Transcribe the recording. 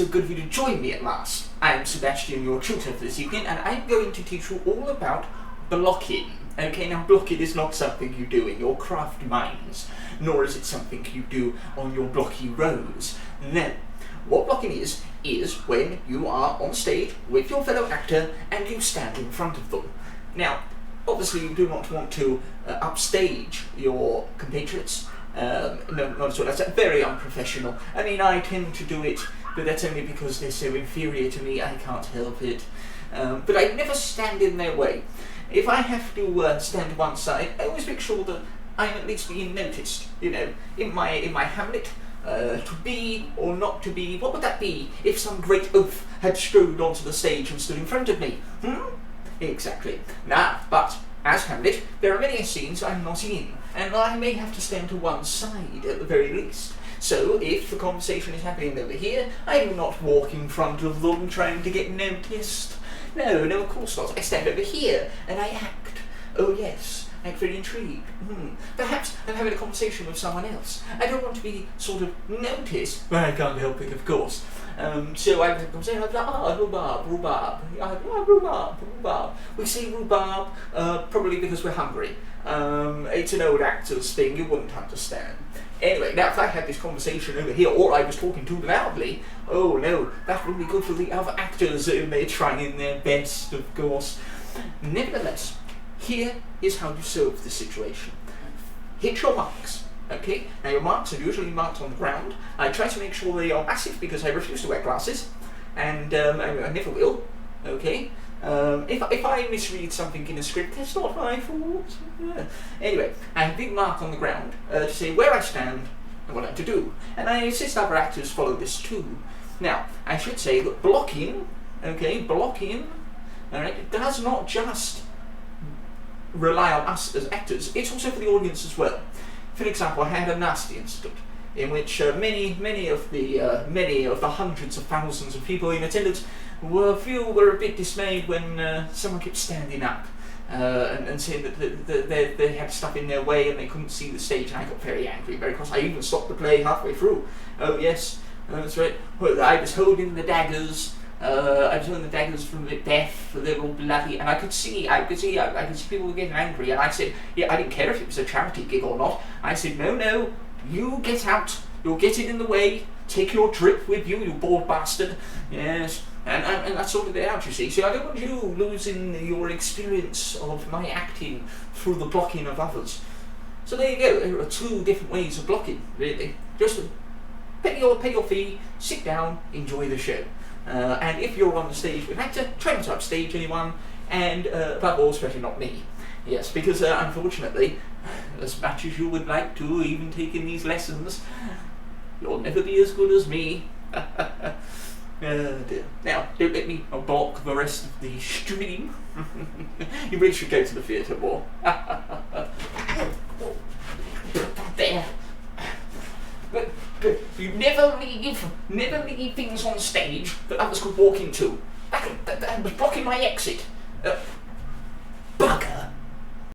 so good of you to join me at last. I am Sebastian, your tutor for this evening, and I'm going to teach you all about blocking. Okay, now blocking is not something you do in your craft minds, nor is it something you do on your blocky rows. No. What blocking is when you are on stage with your fellow actor and you stand in front of them. Now, obviously you do not want to upstage your compatriots. No, not at all. That's very unprofessional. I mean, I tend to do it, but that's only because they're so inferior to me, I can't help it. But I never stand in their way. If I have to stand to one side, I always make sure that I'm at least being noticed. You know, in my Hamlet, to be or not to be, what would that be if some great oaf had strode onto the stage and stood in front of me? Exactly. Now, but as Hamlet, there are many scenes I'm not in, and I may have to stand to one side at the very least. So, if the conversation is happening over here, I do not walk in front of them trying to get noticed. No, of course not. I stand over here, and I act. Oh yes, act very intrigued. Perhaps I'm having a conversation with someone else. I don't want to be sort of noticed, but I can't help it, of course. So I'm saying, rhubarb. Rhubarb. We say rhubarb probably because we're hungry. It's an old actor's thing, you wouldn't understand. Anyway, now if I had this conversation over here, or I was talking too loudly, oh no, that wouldn't be good for the other actors, and they're trying their best, of course. Nevertheless, here is how you solve the situation. Hit your marks. Okay, now your marks are usually marked on the ground. I try to make sure they are massive because I refuse to wear glasses, and I never will. Okay, if I misread something in a script, that's not my fault. Anyway, I have a big mark on the ground to say where I stand and what I'm to do, and I insist other actors follow this too. Now, I should say that blocking, alright, it does not just rely on us as actors, it's also for the audience as well. For example, I had a nasty incident in which many of the hundreds of thousands of people in attendance were a bit dismayed when someone kept standing up and saying that they had stuff in their way and they couldn't see the stage, and I got very angry, very cross. I even stopped the play halfway through. Oh yes, that's right. Well, I was holding the daggers. From Macbeth, they were all bloody, and I could see people were getting angry, and I said, yeah, I didn't care if it was a charity gig or not. I said, no, you get out, you're getting in the way, take your drip with you, you bored bastard. Yes, and I sorted it out, you see. So I don't want you losing your experience of my acting through the blocking of others. So there you go, there are two different ways of blocking, really. Just pay your fee, sit down, enjoy the show. And if you're on the stage with an actor, try not to upstage anyone, and above all, especially not me. Yes, because unfortunately, as much as you would like to, even taking these lessons, you'll never be as good as me. Dear. Now, don't let me block the rest of the stream. You really should go to the theatre more. There. But you never leave things on stage that others could walk into. That was blocking my exit.